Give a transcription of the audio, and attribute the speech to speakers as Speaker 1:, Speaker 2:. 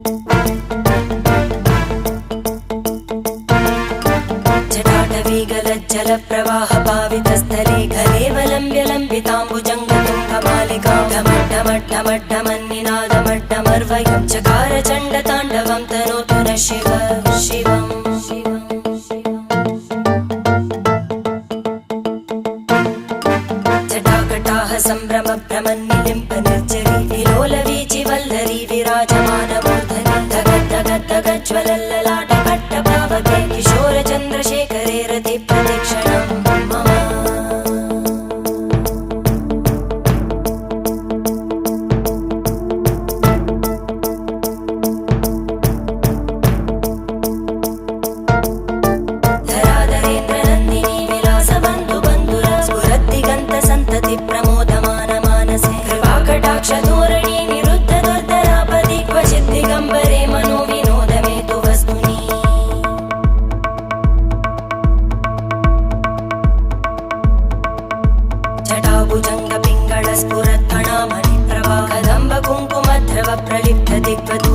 Speaker 1: जटाटवीगलज्जलप्रवाहपावितस्थले खलेवलम्ब्य लम्बिताम्बुजङ्गतुङ्गमालिकां ढमड्ढमड्ढमड्ढमन्निनादमड्ढमर्वयं चकार चण्डताण्डवं तनोतु नः शिव शिवम् जटाकटाह सम्भ्रमभ्रमन्निलिम्प निर्जरी विलोलवीचि वल्लरी विराजमानमूर्धनि धगद्धगद्धगज्ज्वलल्ललाटकट्टपावके किशोरचन्द्रशेखरे रति प्रदक्षिणं मम धराधरेन्द्रनन्दिनी विलासबन्धुबन्धुर स्फुरद्दिगन्तसन्तति प्रमोदमान मानसे कृपाकटाक्षधोरणी निरुद्ध दुर्धरापदि क्वचित् दिगम्बरे मनोविनोदमेतु वस्तुनि जटाभुजङ्गपिङ्गळस्फुरत्फणामणिप्रभा कदम्ब कुङ्कुमध्रव प्रलिप्त दिग्वत्